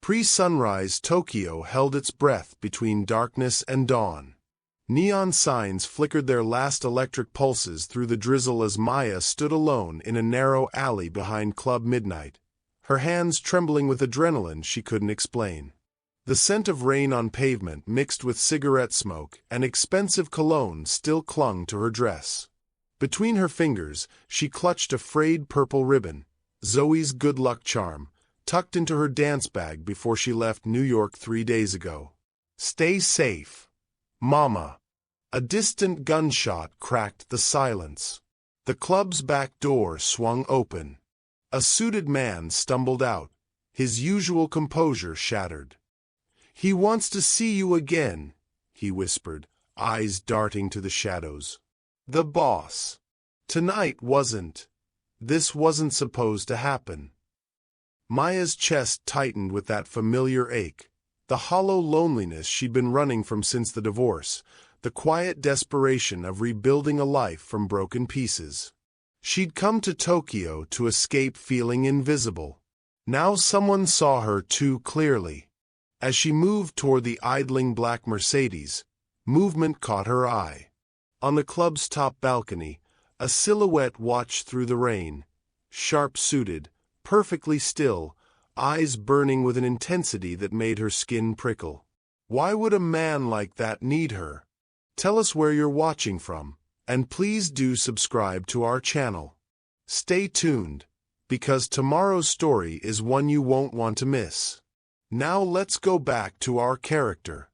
Pre-sunrise Tokyo held its breath between darkness and dawn. Neon signs flickered their last electric pulses through the drizzle as Maya stood alone in a narrow alley behind Club Midnight, her hands trembling with adrenaline she couldn't explain. The scent of rain on pavement mixed with cigarette smoke and expensive cologne still clung to her dress. Between her fingers, she clutched a frayed purple ribbon, Zoe's good luck charm, tucked into her dance bag before she left New York 3 days ago. "Stay safe, Mama." A distant gunshot cracked the silence. The club's back door swung open. A suited man stumbled out, his usual composure shattered. "He wants to see you again," he whispered, eyes darting to the shadows. "The boss. Tonight wasn't. This wasn't supposed to happen." Maya's chest tightened with that familiar ache, the hollow loneliness she'd been running from since the divorce, the quiet desperation of rebuilding a life from broken pieces. She'd come to Tokyo to escape feeling invisible. Now someone saw her too clearly. As she moved toward the idling black Mercedes, movement caught her eye. On the club's top balcony, a silhouette watched through the rain, sharp-suited, perfectly still, eyes burning with an intensity that made her skin prickle. Why would a man like that need her? Tell us where you're watching from, and please do subscribe to our channel. Stay tuned, because tomorrow's story is one you won't want to miss. Now let's go back to our character.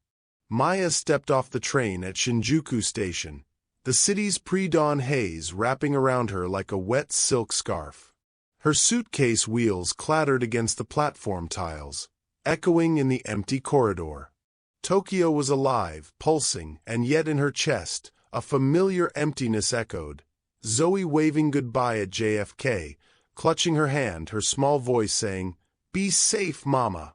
Maya stepped off the train at Shinjuku Station, the city's pre-dawn haze wrapping around her like a wet silk scarf. Her suitcase wheels clattered against the platform tiles, echoing in the empty corridor. Tokyo was alive, pulsing, and yet in her chest, a familiar emptiness echoed. Zoe waving goodbye at JFK, clutching her hand, her small voice saying, "Be safe, Mama."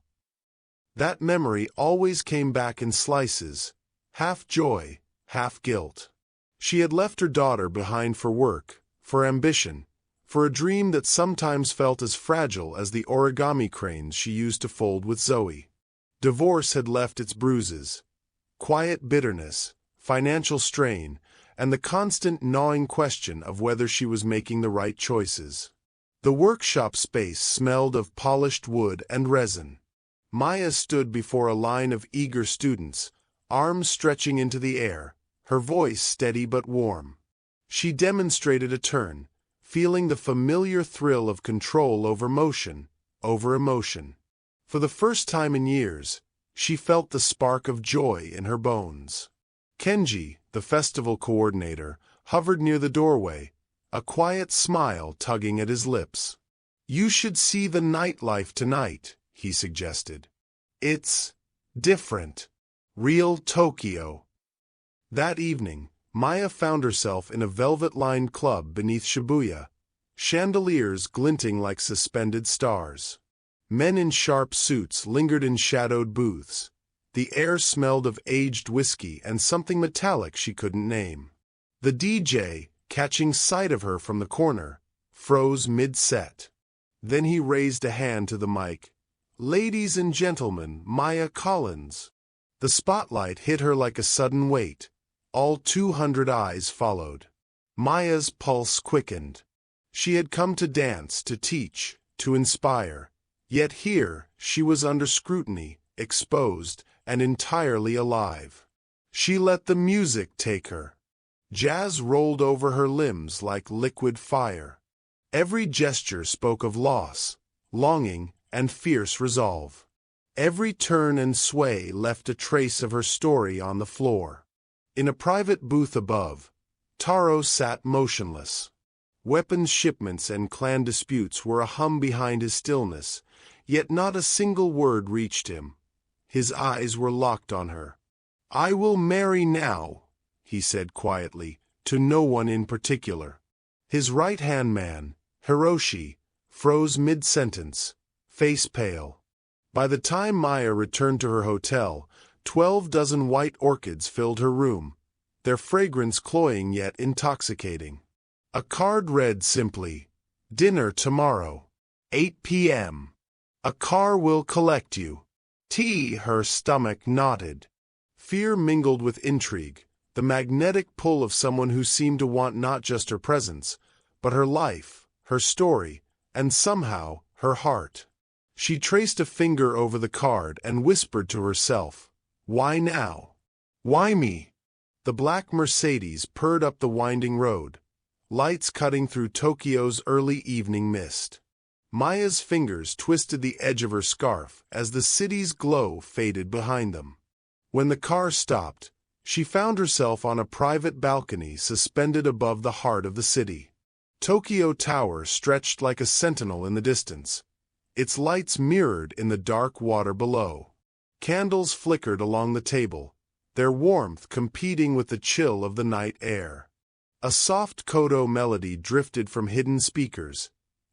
That memory always came back in slices, half joy, half guilt. She had left her daughter behind for work, for ambition, for a dream that sometimes felt as fragile as the origami cranes she used to fold with Zoe. Divorce had left its bruises, quiet bitterness, financial strain, and the constant gnawing question of whether she was making the right choices. The workshop space smelled of polished wood and resin. Maya stood before a line of eager students, arms stretching into the air, her voice steady but warm. She demonstrated a turn, feeling the familiar thrill of control over motion, over emotion. For the first time in years, she felt the spark of joy in her bones. Kenji, the festival coordinator, hovered near the doorway, a quiet smile tugging at his lips. "You should see the nightlife tonight," he suggested. "It's different. Real Tokyo." That evening, Maya found herself in a velvet-lined club beneath Shibuya, chandeliers glinting like suspended stars. Men in sharp suits lingered in shadowed booths. The air smelled of aged whiskey and something metallic she couldn't name. The DJ, catching sight of her from the corner, froze mid-set. Then he raised a hand to the mic. "Ladies and gentlemen, Maya Collins." The spotlight hit her like a sudden weight. All 200 eyes followed. Maya's pulse quickened. She had come to dance, to teach, to inspire. Yet here, she was under scrutiny, exposed, and entirely alive. She let the music take her. Jazz rolled over her limbs like liquid fire. Every gesture spoke of loss, longing, and fierce resolve. Every turn and sway left a trace of her story on the floor. In a private booth above, Taro sat motionless. Weapons shipments and clan disputes were a hum behind his stillness, yet not a single word reached him. His eyes were locked on her. "I will marry now," he said quietly, to no one in particular. His right-hand man, Hiroshi, froze mid-sentence, face pale. By the time Maya returned to her hotel, 12 dozen white orchids filled her room, their fragrance cloying yet intoxicating. A card read simply, "Dinner tomorrow, 8 p.m. A car will collect you." Her stomach knotted. Fear mingled with intrigue, the magnetic pull of someone who seemed to want not just her presence, but her life, her story, and somehow her heart. She traced a finger over the card and whispered to herself, "Why now? Why me?" The black Mercedes purred up the winding road, lights cutting through Tokyo's early evening mist. Maya's fingers twisted the edge of her scarf as the city's glow faded behind them. When the car stopped, she found herself on a private balcony suspended above the heart of the city. Tokyo Tower stretched like a sentinel in the distance, its lights mirrored in the dark water below. Candles flickered along the table, their warmth competing with the chill of the night air. A soft koto melody drifted from hidden speakers,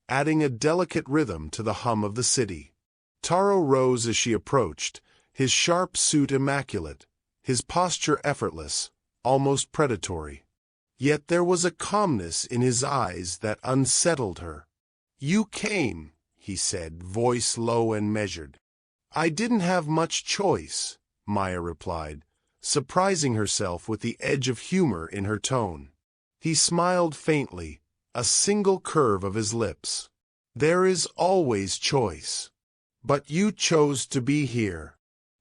adding a delicate rhythm to the hum of the city. Taro rose as she approached, his sharp suit immaculate, his posture effortless, almost predatory. Yet there was a calmness in his eyes that unsettled her. "You came," he said, voice low and measured. "I didn't have much choice," Maya replied, surprising herself with the edge of humor in her tone. He smiled faintly, a single curve of his lips. "There is always choice. But you chose to be here."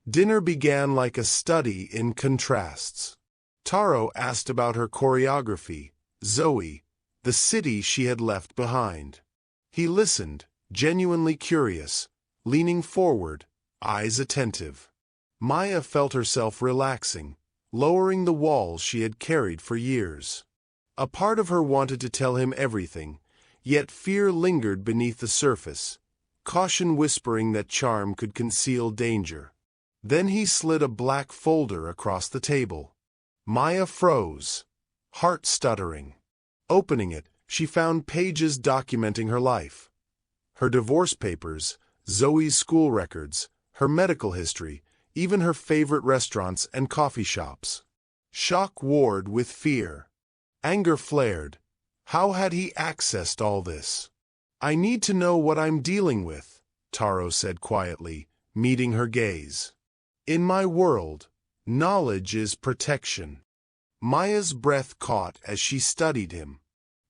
Dinner began like a study in contrasts. Taro asked about her choreography, Zoe, the city she had left behind. He listened, genuinely curious, leaning forward, eyes attentive. Maya felt herself relaxing, lowering the walls she had carried for years. A part of her wanted to tell him everything, yet fear lingered beneath the surface, caution whispering that charm could conceal danger. Then he slid a black folder across the table. Maya froze, heart stuttering. Opening it, she found pages documenting her life. Her divorce papers, Zoe's school records, her medical history, even her favorite restaurants and coffee shops. Shock warred with fear. Anger flared. How had he accessed all this? "I need to know what I'm dealing with," Taro said quietly, meeting her gaze. "In my world, knowledge is protection." Maya's breath caught as she studied him.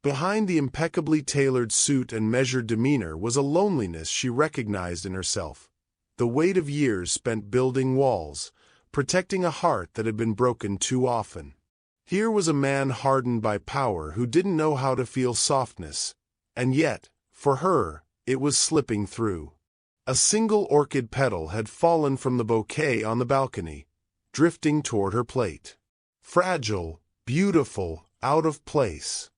Behind the impeccably tailored suit and measured demeanor was a loneliness she recognized in herself, the weight of years spent building walls, protecting a heart that had been broken too often. Here was a man hardened by power who didn't know how to feel softness, and yet, for her, it was slipping through. A single orchid petal had fallen from the bouquet on the balcony, drifting toward her plate. Fragile, beautiful, out of place.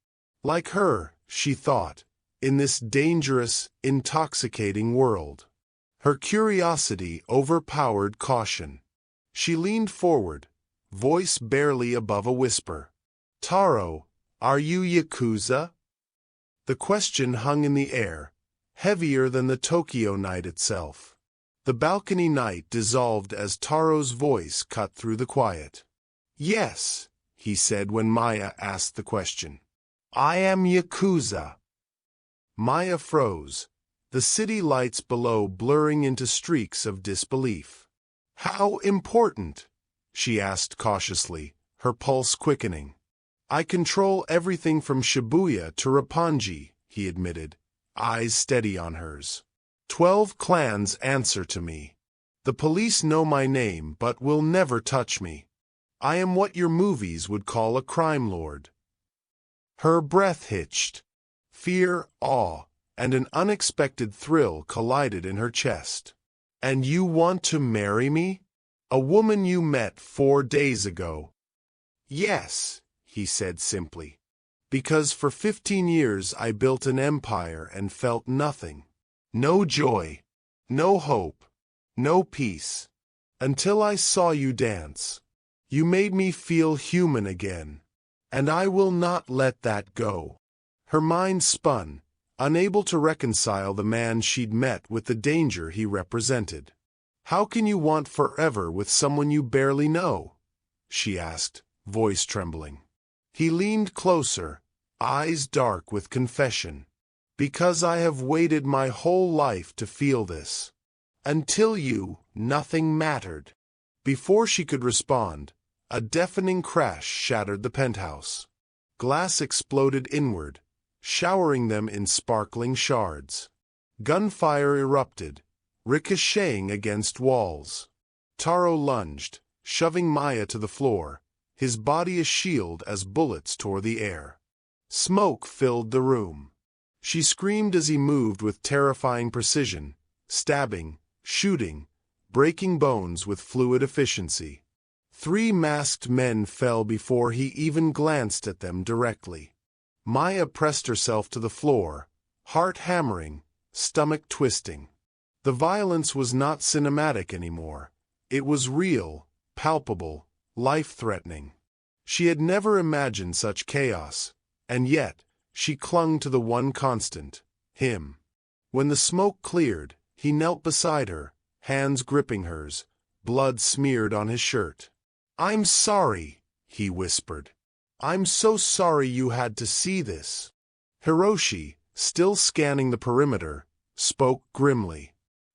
Like her, she thought, in this dangerous, intoxicating world. Her curiosity overpowered caution. She leaned forward, voice barely above a whisper. "Taro, are you Yakuza?" The question hung in the air, heavier than the Tokyo night itself. The balcony night dissolved as Taro's voice cut through the quiet. "Yes," he said when Maya asked the question. "I am Yakuza." Maya froze, the city lights below blurring into streaks of disbelief. "How important?" she asked cautiously, her pulse quickening. "I control everything from Shibuya to Roppongi," he admitted, eyes steady on hers. 12 clans answer to me. The police know my name but will never touch me. I am what your movies would call a crime lord." Her breath hitched. Fear, awe, and an unexpected thrill collided in her chest. "And you want to marry me? A woman you met 4 days ago?" "Yes," he said simply. "Because for 15 years I built an empire and felt nothing. No joy, no hope, no peace. Until I saw you dance. You made me feel human again. And I will not let that go." Her mind spun, unable to reconcile the man she'd met with the danger he represented. "How can you want forever with someone you barely know?" she asked, voice trembling. He leaned closer, eyes dark with confession. "Because I have waited my whole life to feel this. Until you, nothing mattered. Before she could respond, a deafening crash shattered the penthouse. Glass exploded inward, showering them in sparkling shards. Gunfire erupted, ricocheting against walls. Taro lunged, shoving Maya to the floor, his body a shield as bullets tore the air. Smoke filled the room. She screamed as he moved with terrifying precision, stabbing, shooting, breaking bones with fluid efficiency. 3 masked men fell before he even glanced at them directly. Maya pressed herself to the floor, heart hammering, stomach twisting. The violence was not cinematic anymore. It was real, palpable, life-threatening. She had never imagined such chaos, and yet she clung to the one constant, him. When the smoke cleared, he knelt beside her, hands gripping hers, blood smeared on his shirt. "I'm sorry," he whispered. "I'm so sorry you had to see this." Hiroshi, still scanning the perimeter, spoke grimly.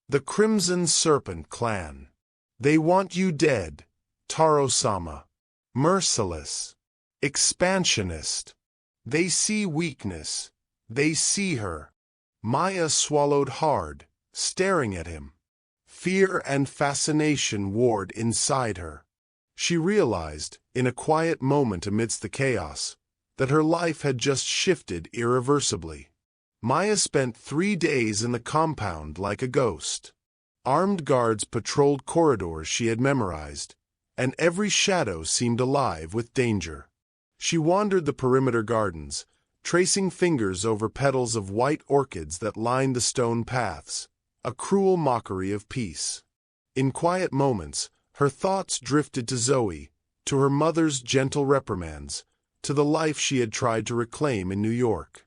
"The Crimson Serpent clan. They want you dead, Taro-sama. Merciless. Expansionist. They see weakness. They see her." Maya swallowed hard, staring at him. Fear and fascination warred inside her. She realized, in a quiet moment amidst the chaos, that her life had just shifted irreversibly. Maya spent 3 days in the compound like a ghost. Armed guards patrolled corridors she had memorized, and every shadow seemed alive with danger. She wandered the perimeter gardens, tracing fingers over petals of white orchids that lined the stone paths, a cruel mockery of peace. In quiet moments, her thoughts drifted to Zoe, to her mother's gentle reprimands, to the life she had tried to reclaim in New York.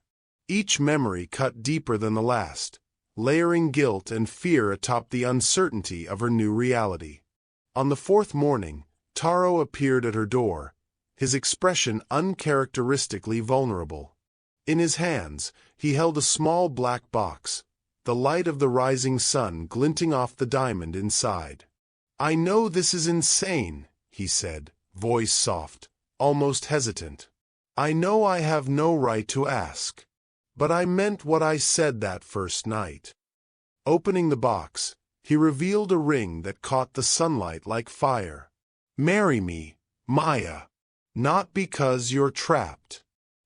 Each memory cut deeper than the last, layering guilt and fear atop the uncertainty of her new reality. On the 4th morning, Taro appeared at her door, his expression uncharacteristically vulnerable. In his hands, he held a small black box, the light of the rising sun glinting off the diamond inside. "I know this is insane," he said, voice soft, almost hesitant. "I know I have no right to ask. But I meant what I said that first night." Opening the box, he revealed a ring that caught the sunlight like fire. "Marry me, Maya. Not because you're trapped.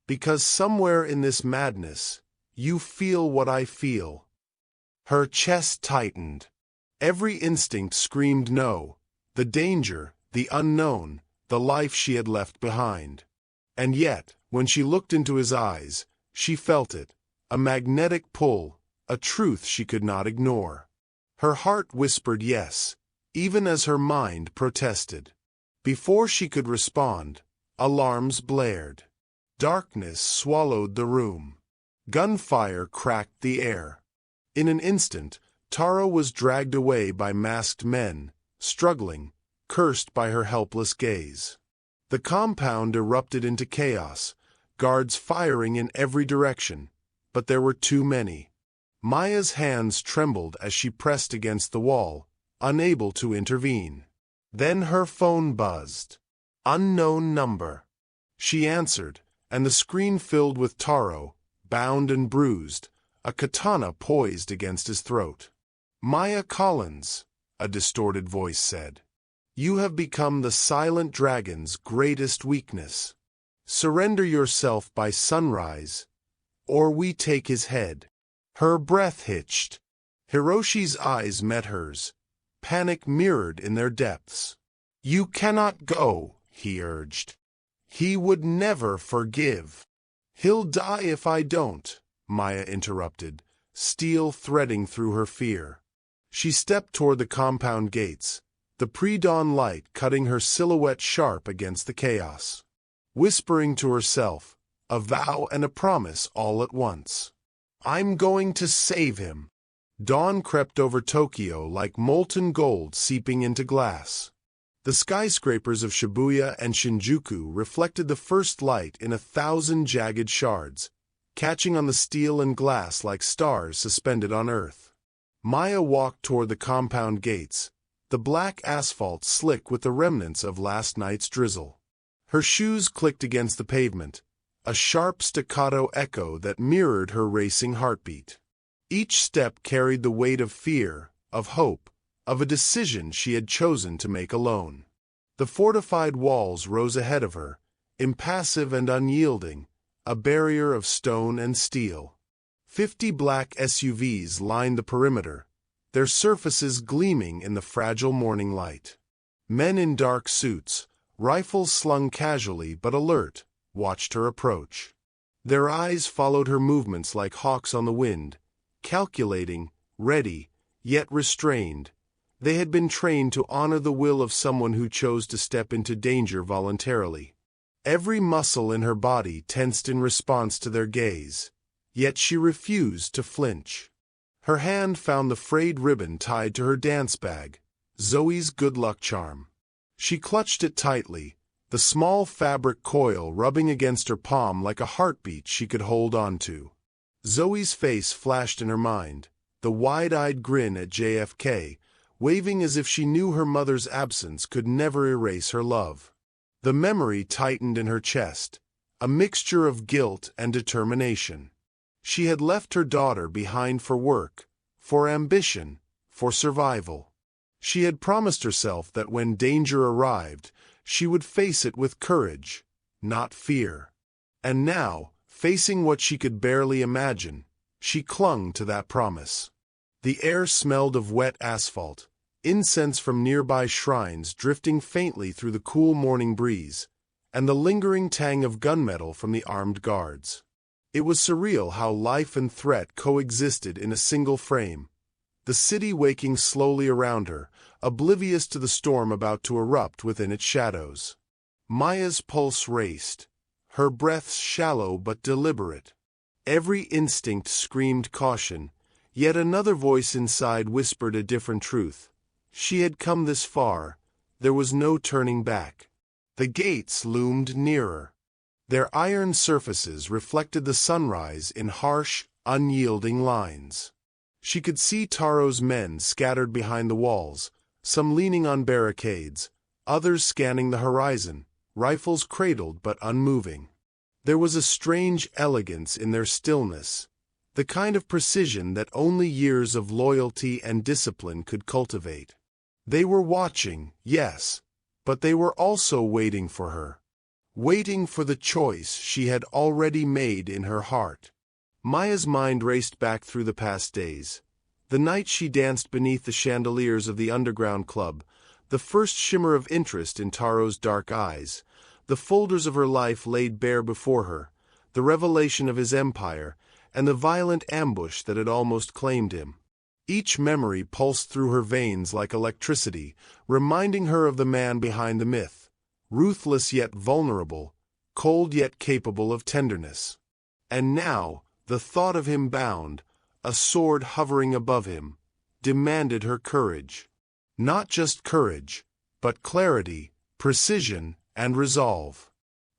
Because somewhere in this madness, you feel what I feel." Her chest tightened. Every instinct screamed no, the danger, the unknown, the life she had left behind. And yet, when she looked into his eyes, she felt it, a magnetic pull, a truth she could not ignore. Her heart whispered yes, even as her mind protested. Before she could respond, alarms blared. Darkness swallowed the room. Gunfire cracked the air. In an instant, Taro was dragged away by masked men, struggling, cursed by her helpless gaze. The compound erupted into chaos, guards firing in every direction, but there were too many. Maya's hands trembled as she pressed against the wall, unable to intervene. Then her phone buzzed. Unknown number. She answered, and the screen filled with Taro, bound and bruised, a katana poised against his throat. "Maya Collins," a distorted voice said. "You have become the silent dragon's greatest weakness. Surrender yourself by sunrise, or we take his head." Her breath hitched. Hiroshi's eyes met hers, panic mirrored in their depths. "You cannot go," he urged. "He would never forgive." "He'll die if I don't," Maya interrupted, steel threading through her fear. She stepped toward the compound gates, the pre-dawn light cutting her silhouette sharp against the chaos. Whispering to herself, a vow and a promise all at once. "I'm going to save him." Dawn crept over Tokyo like molten gold seeping into glass. The skyscrapers of Shibuya and Shinjuku reflected the first light in 1,000 jagged shards, catching on the steel and glass like stars suspended on earth. Maya walked toward the compound gates, the black asphalt slick with the remnants of last night's drizzle. Her shoes clicked against the pavement, a sharp staccato echo that mirrored her racing heartbeat. Each step carried the weight of fear, of hope, of a decision she had chosen to make alone. The fortified walls rose ahead of her, impassive and unyielding, a barrier of stone and steel. 50 black SUVs lined the perimeter, their surfaces gleaming in the fragile morning light. Men in dark suits, rifles slung casually but alert, watched her approach. Their eyes followed her movements like hawks on the wind, calculating, ready, yet restrained. They had been trained to honor the will of someone who chose to step into danger voluntarily. Every muscle in her body tensed in response to their gaze, yet she refused to flinch. Her hand found the frayed ribbon tied to her dance bag, Zoe's good luck charm. She clutched it tightly, the small fabric coil rubbing against her palm like a heartbeat she could hold on to. Zoe's face flashed in her mind, the wide-eyed grin at JFK, waving as if she knew her mother's absence could never erase her love. The memory tightened in her chest, a mixture of guilt and determination. She had left her daughter behind for work, for ambition, for survival. She had promised herself that when danger arrived, she would face it with courage, not fear. And now, facing what she could barely imagine, she clung to that promise. The air smelled of wet asphalt, incense from nearby shrines drifting faintly through the cool morning breeze, and the lingering tang of gunmetal from the armed guards. It was surreal how life and threat coexisted in a single frame, the city waking slowly around her, oblivious to the storm about to erupt within its shadows. Maya's pulse raced, her breaths shallow but deliberate. Every instinct screamed caution, yet another voice inside whispered a different truth. She had come this far, there was no turning back. The gates loomed nearer. Their iron surfaces reflected the sunrise in harsh, unyielding lines. She could see Taro's men scattered behind the walls, some leaning on barricades, others scanning the horizon, rifles cradled but unmoving. There was a strange elegance in their stillness, the kind of precision that only years of loyalty and discipline could cultivate. They were watching, yes, but they were also waiting for her. Waiting for the choice she had already made in her heart. Maya's mind raced back through the past days. The night she danced beneath the chandeliers of the underground club, the first shimmer of interest in Taro's dark eyes, the folders of her life laid bare before her, the revelation of his empire, and the violent ambush that had almost claimed him. Each memory pulsed through her veins like electricity, reminding her of the man behind the myth. Ruthless yet vulnerable, cold yet capable of tenderness. And now, the thought of him bound, a sword hovering above him, demanded her courage. Not just courage, but clarity, precision, and resolve.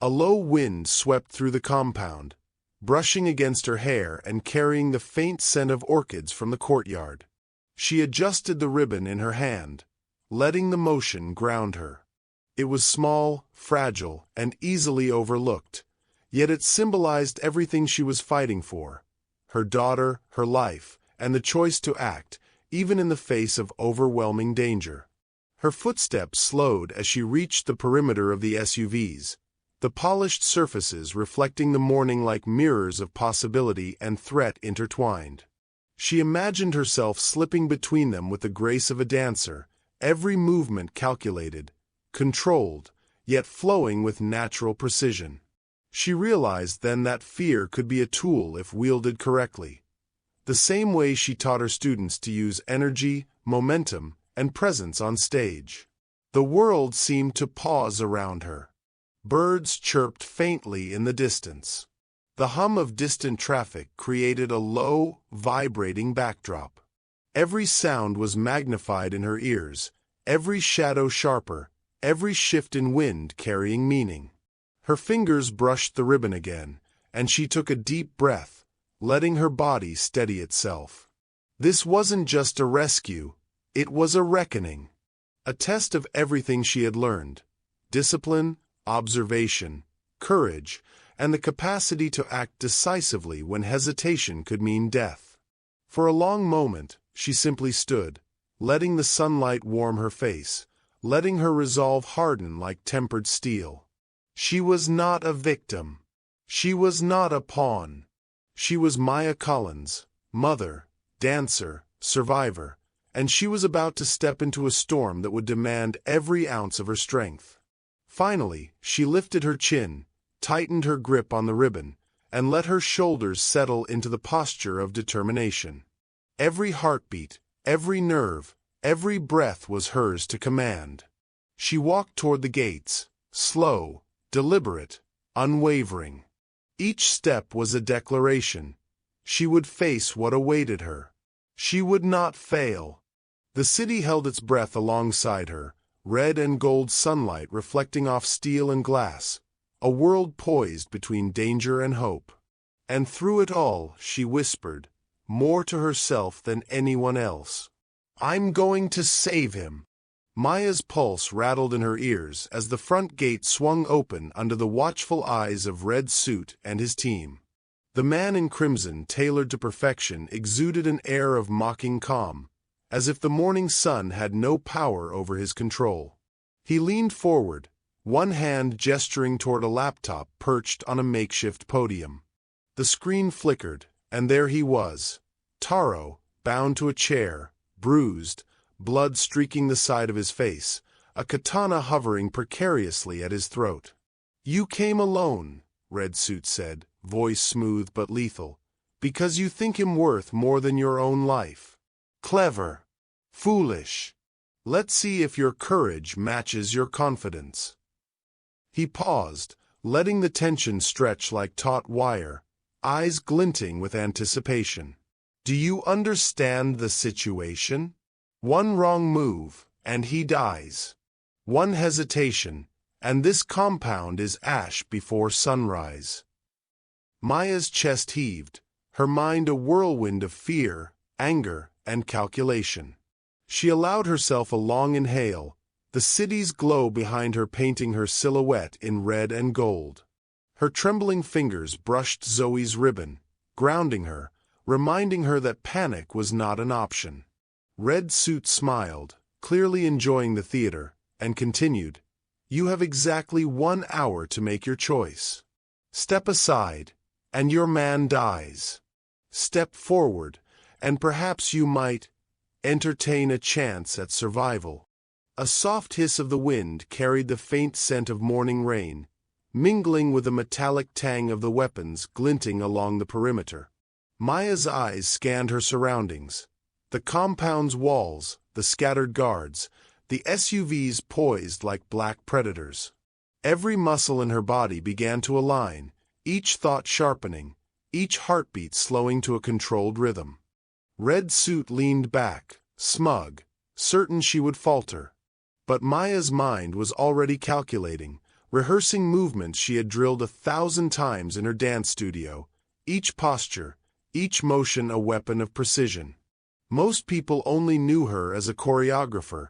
A low wind swept through the compound, brushing against her hair and carrying the faint scent of orchids from the courtyard. She adjusted the ribbon in her hand, letting the motion ground her. It was small, fragile, and easily overlooked, yet it symbolized everything she was fighting for: her daughter, her life, and the choice to act, even in the face of overwhelming danger. Her footsteps slowed as she reached the perimeter of the SUVs, the polished surfaces reflecting the morning like mirrors of possibility and threat intertwined. She imagined herself slipping between them with the grace of a dancer, every movement calculated, controlled, yet flowing with natural precision. She realized then that fear could be a tool if wielded correctly, the same way she taught her students to use energy, momentum, and presence on stage. The world seemed to pause around her. Birds chirped faintly in the distance. The hum of distant traffic created a low, vibrating backdrop. Every sound was magnified in her ears, every shadow sharper, every shift in wind carrying meaning. Her fingers brushed the ribbon again, and she took a deep breath, letting her body steady itself. This wasn't just a rescue, it was a reckoning. A test of everything she had learned: discipline, observation, courage, and the capacity to act decisively when hesitation could mean death. For a long moment, she simply stood, letting the sunlight warm her face, letting her resolve harden like tempered steel. She was not a victim. She was not a pawn. She was Maya Collins, mother, dancer, survivor, and she was about to step into a storm that would demand every ounce of her strength. Finally, she lifted her chin, tightened her grip on the ribbon, and let her shoulders settle into the posture of determination. Every heartbeat, every nerve, every breath was hers to command. She walked toward the gates, slow, deliberate, unwavering. Each step was a declaration. She would face what awaited her. She would not fail. The city held its breath alongside her, red and gold sunlight reflecting off steel and glass, a world poised between danger and hope. And through it all, she whispered, more to herself than anyone else, "I'm going to save him." Maya's pulse rattled in her ears as the front gate swung open under the watchful eyes of Red Suit and his team. The man in crimson, tailored to perfection, exuded an air of mocking calm, as if the morning sun had no power over his control. He leaned forward, one hand gesturing toward a laptop perched on a makeshift podium. The screen flickered, and there he was, Taro, bound to a chair, bruised, blood streaking the side of his face, a katana hovering precariously at his throat. "You came alone," Red Suit said, voice smooth but lethal, "because you think him worth more than your own life. Clever. Foolish. Let's see if your courage matches your confidence." He paused, letting the tension stretch like taut wire, eyes glinting with anticipation. "Do you understand the situation? One wrong move, and he dies. One hesitation, and this compound is ash before sunrise." Maya's chest heaved, her mind a whirlwind of fear, anger, and calculation. She allowed herself a long inhale, the city's glow behind her painting her silhouette in red and gold. Her trembling fingers brushed Zoe's ribbon, grounding her, reminding her that panic was not an option. Red Suit smiled, clearly enjoying the theater, and continued, "You have exactly 1 hour to make your choice. Step aside, and your man dies. Step forward, and perhaps you might entertain a chance at survival." A soft hiss of the wind carried the faint scent of morning rain, mingling with the metallic tang of the weapons glinting along the perimeter. Maya's eyes scanned her surroundings. The compound's walls, the scattered guards, the SUVs poised like black predators. Every muscle in her body began to align, each thought sharpening, each heartbeat slowing to a controlled rhythm. Red Suit leaned back, smug, certain she would falter. But Maya's mind was already calculating, rehearsing movements she had drilled 1,000 times in her dance studio, each posture, each motion a weapon of precision. Most people only knew her as a choreographer,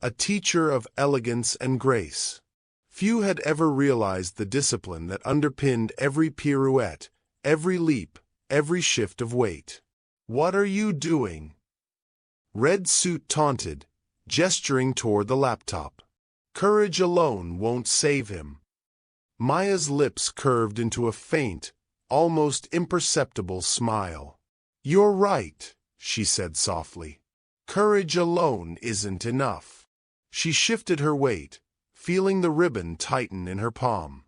a teacher of elegance and grace. Few had ever realized the discipline that underpinned every pirouette, every leap, every shift of weight. "What are you doing?" Red Suit taunted, gesturing toward the laptop. "Courage alone won't save him." Maya's lips curved into a faint, almost imperceptible smile. "You're right," she said softly. "Courage alone isn't enough." She shifted her weight, feeling the ribbon tighten in her palm.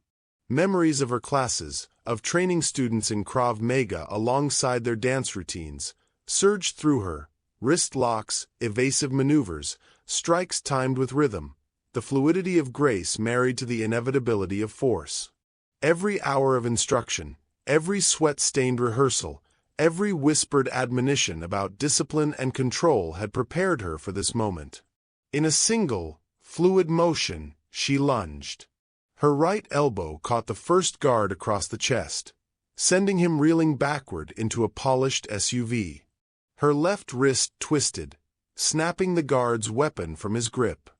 Memories of her classes, of training students in Krav Maga alongside their dance routines, surged through her, wrist locks, evasive maneuvers, strikes timed with rhythm, the fluidity of grace married to the inevitability of force. Every hour of instruction, every sweat-stained rehearsal, every whispered admonition about discipline and control had prepared her for this moment. In a single, fluid motion, she lunged. Her right elbow caught the first guard across the chest, sending him reeling backward into a polished SUV. Her left wrist twisted, snapping the guard's weapon from his grip.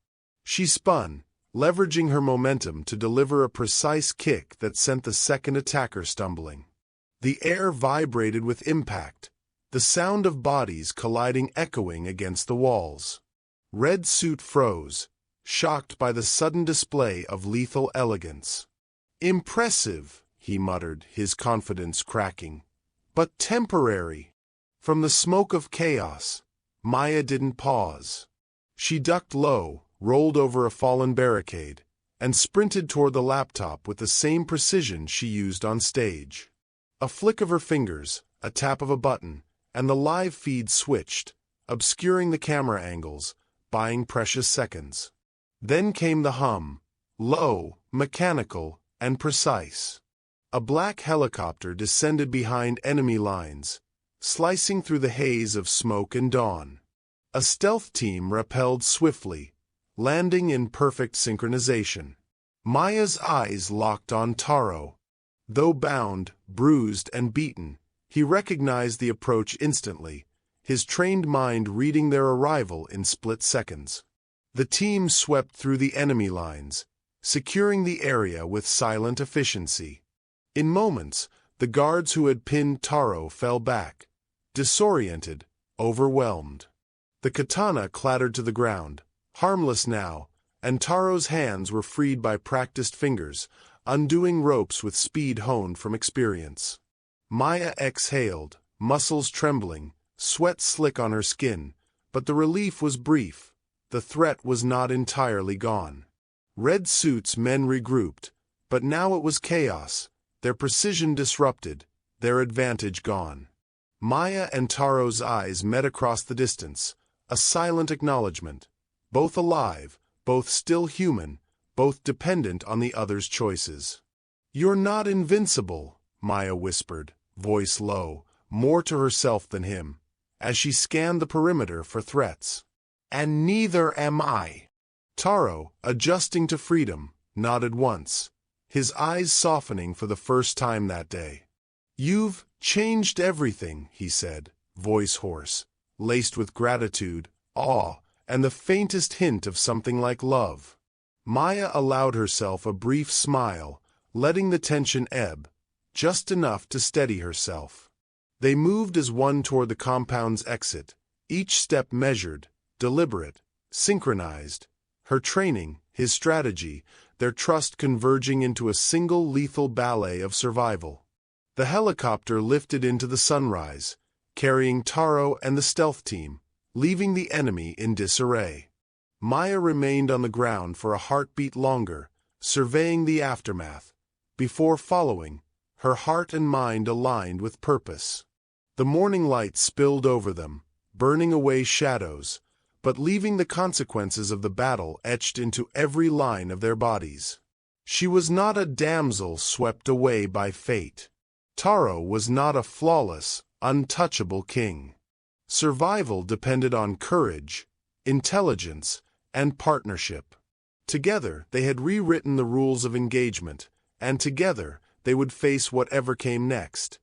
She spun, leveraging her momentum to deliver a precise kick that sent the second attacker stumbling. The air vibrated with impact, the sound of bodies colliding echoing against the walls. Red Suit froze, shocked by the sudden display of lethal elegance. "Impressive," he muttered, his confidence cracking. "But temporary." From the smoke of chaos, Maya didn't pause. She ducked low, rolled over a fallen barricade, and sprinted toward the laptop with the same precision she used on stage. A flick of her fingers, a tap of a button, and the live feed switched, obscuring the camera angles, buying precious seconds. Then came the hum, low, mechanical, and precise. A black helicopter descended behind enemy lines, slicing through the haze of smoke and dawn. A stealth team rappelled swiftly, landing in perfect synchronization. Maya's eyes locked on Taro. Though bound, bruised, and beaten, he recognized the approach instantly, his trained mind reading their arrival in split seconds. The team swept through the enemy lines, securing the area with silent efficiency. In moments, the guards who had pinned Taro fell back, disoriented, overwhelmed. The katana clattered to the ground, harmless now, and Taro's hands were freed by practiced fingers, undoing ropes with speed honed from experience. Maya exhaled, muscles trembling, sweat slick on her skin, but the relief was brief. The threat was not entirely gone. Red Suit's men regrouped, but now it was chaos, their precision disrupted, their advantage gone. Maya and Taro's eyes met across the distance, a silent acknowledgement. Both alive, both still human, both dependent on the other's choices. "You're not invincible," Maya whispered, voice low, more to herself than him, as she scanned the perimeter for threats. "And neither am I." Taro, adjusting to freedom, nodded once, his eyes softening for the first time that day. "You've changed everything," he said, voice hoarse, laced with gratitude, awe, and the faintest hint of something like love. Maya allowed herself a brief smile, letting the tension ebb, just enough to steady herself. They moved as one toward the compound's exit, each step measured, deliberate, synchronized. Her training, his strategy, their trust converging into a single lethal ballet of survival. The helicopter lifted into the sunrise, carrying Taro and the stealth team, leaving the enemy in disarray. Maya remained on the ground for a heartbeat longer, surveying the aftermath, before following, her heart and mind aligned with purpose. The morning light spilled over them, burning away shadows, but leaving the consequences of the battle etched into every line of their bodies. She was not a damsel swept away by fate. Taro was not a flawless, untouchable king. Survival depended on courage, intelligence, and partnership. Together, they had rewritten the rules of engagement, and together, they would face whatever came next.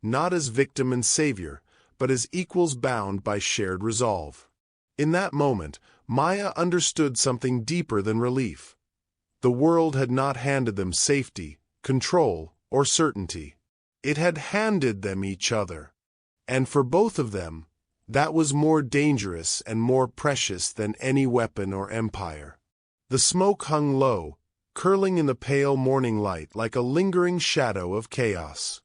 Not as victim and savior, but as equals bound by shared resolve. In that moment, Maya understood something deeper than relief. The world had not handed them safety, control, or certainty. It had handed them each other. And for both of them, that was more dangerous and more precious than any weapon or empire. The smoke hung low, curling in the pale morning light like a lingering shadow of chaos.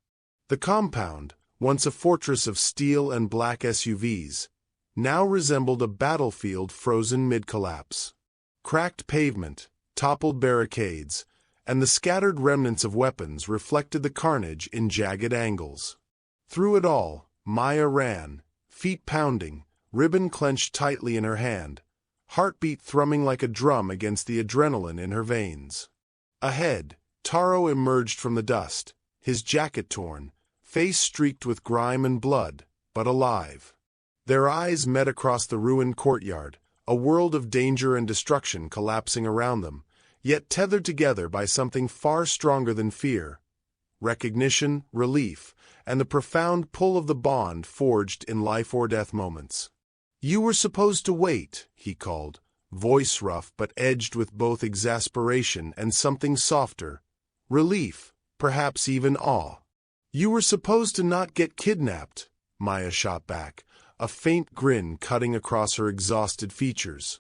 The compound, once a fortress of steel and black SUVs, now resembled a battlefield frozen mid-collapse. Cracked pavement, toppled barricades, and the scattered remnants of weapons reflected the carnage in jagged angles. Through it all, Maya ran, feet pounding, ribbon clenched tightly in her hand, heartbeat thrumming like a drum against the adrenaline in her veins. Ahead, Taro emerged from the dust, his jacket torn, face streaked with grime and blood, but alive. Their eyes met across the ruined courtyard, a world of danger and destruction collapsing around them, yet tethered together by something far stronger than fear: recognition, relief, and the profound pull of the bond forged in life-or-death moments. "You were supposed to wait," he called, voice rough but edged with both exasperation and something softer, relief, perhaps even awe. "You were supposed to not get kidnapped," Maya shot back, a faint grin cutting across her exhausted features.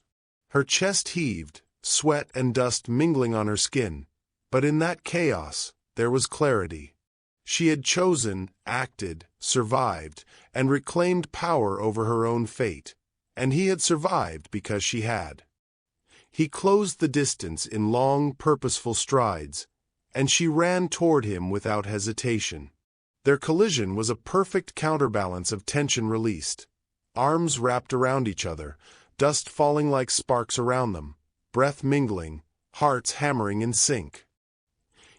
Her chest heaved, sweat and dust mingling on her skin, but in that chaos, there was clarity. She had chosen, acted, survived, and reclaimed power over her own fate, and he had survived because she had. He closed the distance in long, purposeful strides, and she ran toward him without hesitation. Their collision was a perfect counterbalance of tension released. Arms wrapped around each other, dust falling like sparks around them, breath mingling, hearts hammering in sync.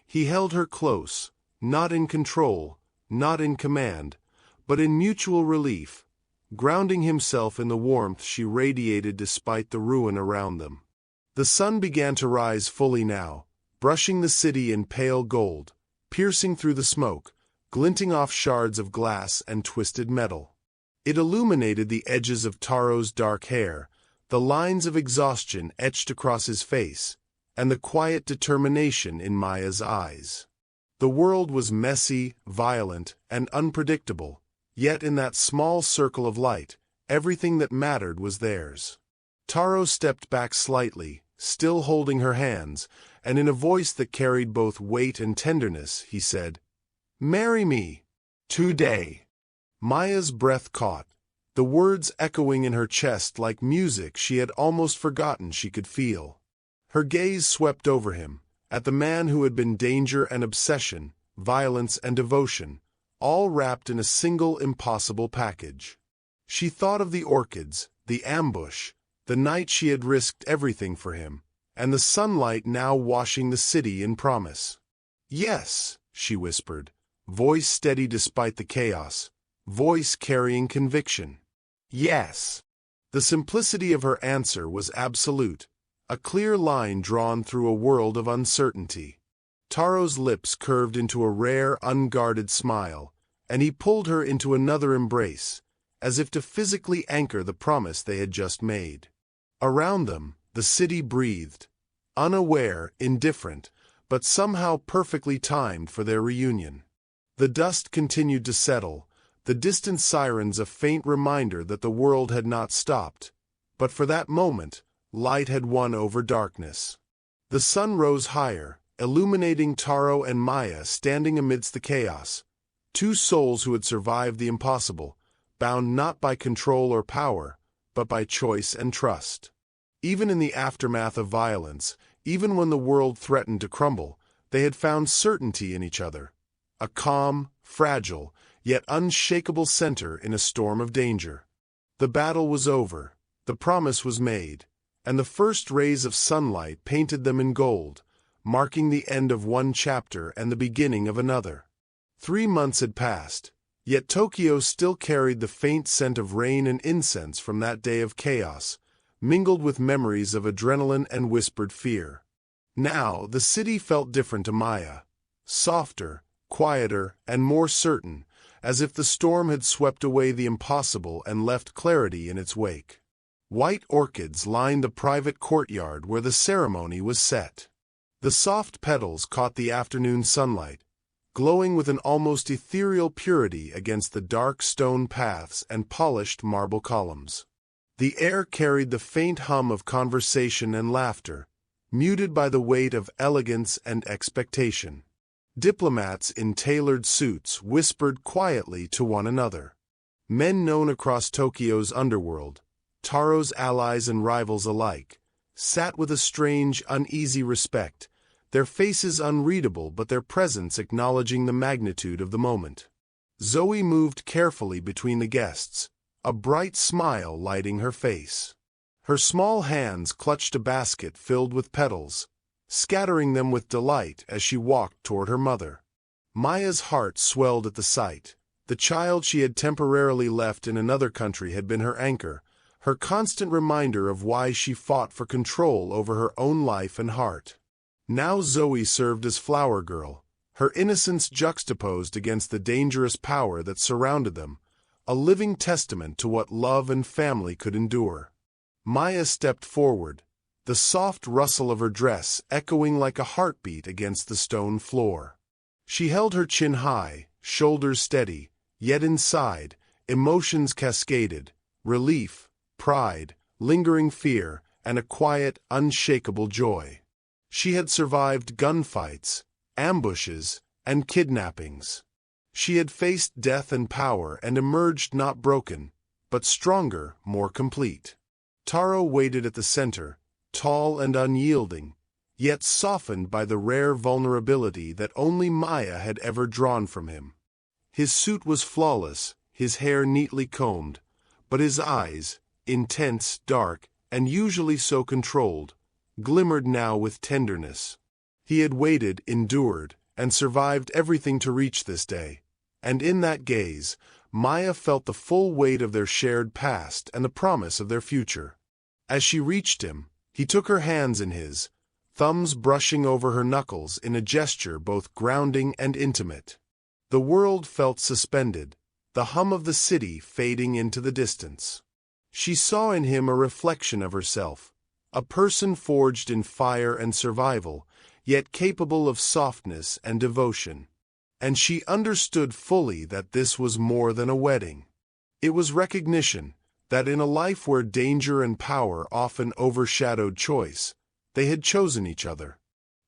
He held her close, not in control, not in command, but in mutual relief, grounding himself in the warmth she radiated despite the ruin around them. The sun began to rise fully now, brushing the city in pale gold, piercing through the smoke, glinting off shards of glass and twisted metal. It illuminated the edges of Taro's dark hair, the lines of exhaustion etched across his face, and the quiet determination in Maya's eyes. The world was messy, violent, and unpredictable, yet in that small circle of light, everything that mattered was theirs. Taro stepped back slightly, still holding her hands, and in a voice that carried both weight and tenderness, he said, "Marry me. Today." Maya's breath caught, the words echoing in her chest like music she had almost forgotten she could feel. Her gaze swept over him, at the man who had been danger and obsession, violence and devotion, all wrapped in a single impossible package. She thought of the orchids, the ambush, the night she had risked everything for him, and the sunlight now washing the city in promise. "Yes," she whispered, voice steady despite the chaos, voice carrying conviction. "Yes." The simplicity of her answer was absolute, a clear line drawn through a world of uncertainty. Taro's lips curved into a rare, unguarded smile, and he pulled her into another embrace, as if to physically anchor the promise they had just made. Around them, the city breathed, unaware, indifferent, but somehow perfectly timed for their reunion. The dust continued to settle, the distant sirens a faint reminder that the world had not stopped, but for that moment, light had won over darkness. The sun rose higher, illuminating Taro and Maya standing amidst the chaos, two souls who had survived the impossible, bound not by control or power, but by choice and trust. Even in the aftermath of violence, even when the world threatened to crumble, they had found certainty in each other, a calm, fragile, yet unshakable center in a storm of danger. The battle was over, the promise was made, and the first rays of sunlight painted them in gold, marking the end of one chapter and the beginning of another. 3 months had passed, yet Tokyo still carried the faint scent of rain and incense from that day of chaos, mingled with memories of adrenaline and whispered fear. Now, the city felt different to Maya, softer, quieter, and more certain, as if the storm had swept away the impossible and left clarity in its wake. White orchids lined the private courtyard where the ceremony was set. The soft petals caught the afternoon sunlight, glowing with an almost ethereal purity against the dark stone paths and polished marble columns. The air carried the faint hum of conversation and laughter, muted by the weight of elegance and expectation. Diplomats in tailored suits whispered quietly to one another. Men known across Tokyo's underworld, Taro's allies and rivals alike, sat with a strange, uneasy respect, their faces unreadable but their presence acknowledging the magnitude of the moment. Zoe moved carefully between the guests, a bright smile lighting her face. Her small hands clutched a basket filled with petals, scattering them with delight as she walked toward her mother. Maya's heart swelled at the sight. The child she had temporarily left in another country had been her anchor, her constant reminder of why she fought for control over her own life and heart. Now Zoe served as flower girl, her innocence juxtaposed against the dangerous power that surrounded them, a living testament to what love and family could endure. Maya stepped forward, the soft rustle of her dress echoing like a heartbeat against the stone floor. She held her chin high, shoulders steady, yet inside, emotions cascaded, relief, pride, lingering fear, and a quiet, unshakable joy. She had survived gunfights, ambushes, and kidnappings. She had faced death and power and emerged not broken, but stronger, more complete. Taro waited at the center, tall and unyielding, yet softened by the rare vulnerability that only Maya had ever drawn from him. His suit was flawless, his hair neatly combed, but his eyes, intense, dark, and usually so controlled, glimmered now with tenderness. He had waited, endured, and survived everything to reach this day, and in that gaze, Maya felt the full weight of their shared past and the promise of their future. As she reached him, he took her hands in his, thumbs brushing over her knuckles in a gesture both grounding and intimate. The world felt suspended, the hum of the city fading into the distance. She saw in him a reflection of herself, a person forged in fire and survival, yet capable of softness and devotion. And she understood fully that this was more than a wedding. It was recognition that in a life where danger and power often overshadowed choice, they had chosen each other.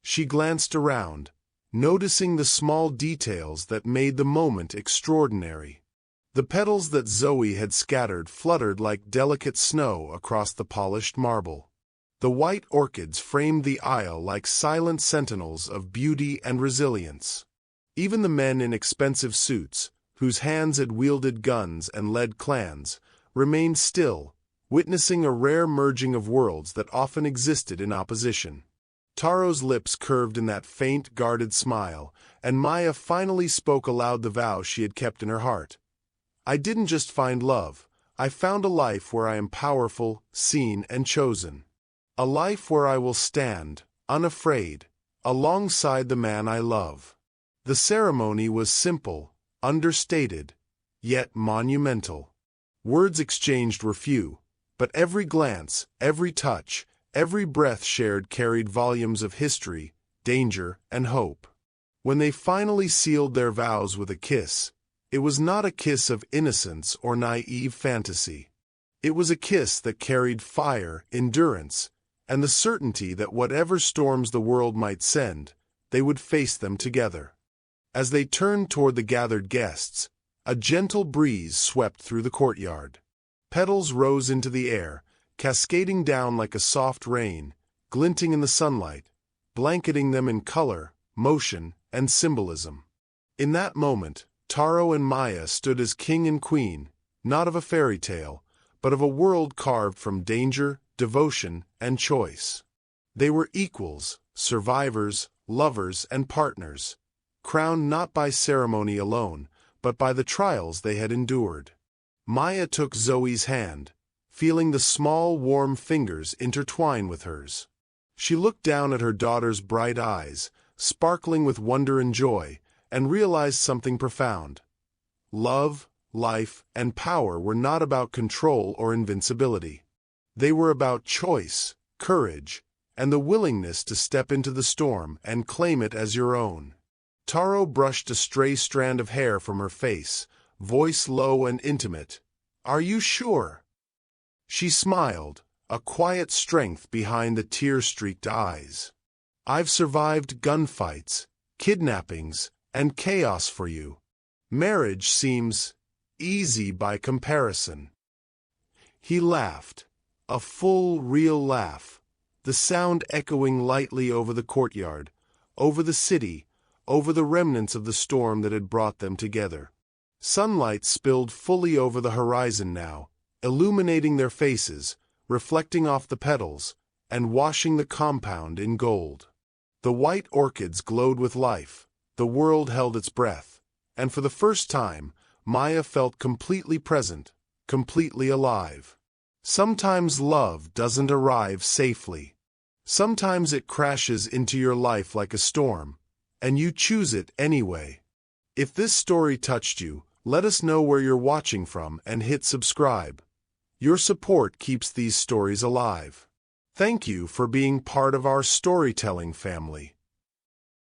She glanced around, noticing the small details that made the moment extraordinary. The petals that Zoe had scattered fluttered like delicate snow across the polished marble. The white orchids framed the aisle like silent sentinels of beauty and resilience. Even the men in expensive suits, whose hands had wielded guns and led clans, remained still, witnessing a rare merging of worlds that often existed in opposition. Taro's lips curved in that faint, guarded smile, and Maya finally spoke aloud the vow she had kept in her heart. "I didn't just find love, I found a life where I am powerful, seen, and chosen. A life where I will stand, unafraid, alongside the man I love." The ceremony was simple, understated, yet monumental. Words exchanged were few, but every glance, every touch, every breath shared carried volumes of history, danger, and hope. When they finally sealed their vows with a kiss, it was not a kiss of innocence or naive fantasy. It was a kiss that carried fire, endurance, and the certainty that whatever storms the world might send, they would face them together. As they turned toward the gathered guests, a gentle breeze swept through the courtyard. Petals rose into the air, cascading down like a soft rain, glinting in the sunlight, blanketing them in color, motion, and symbolism. In that moment, Taro and Maya stood as king and queen, not of a fairy tale, but of a world carved from danger, devotion, and choice. They were equals, survivors, lovers, and partners, crowned not by ceremony alone, but by the trials they had endured. Maya took Zoe's hand, feeling the small, warm fingers intertwine with hers. She looked down at her daughter's bright eyes, sparkling with wonder and joy, and realized something profound. Love, life, and power were not about control or invincibility. They were about choice, courage, and the willingness to step into the storm and claim it as your own. Taro brushed a stray strand of hair from her face, voice low and intimate. "Are you sure?" She smiled, a quiet strength behind the tear-streaked eyes. "I've survived gunfights, kidnappings, and chaos for you. Marriage seems easy by comparison." He laughed, a full, real laugh, the sound echoing lightly over the courtyard, over the city, over the remnants of the storm that had brought them together. Sunlight spilled fully over the horizon now, illuminating their faces, reflecting off the petals, and washing the compound in gold. The white orchids glowed with life, the world held its breath, and for the first time, Maya felt completely present, completely alive. Sometimes love doesn't arrive safely. Sometimes it crashes into your life like a storm, and you choose it anyway. If this story touched you, let us know where you're watching from and hit subscribe. Your support keeps these stories alive. Thank you for being part of our storytelling family.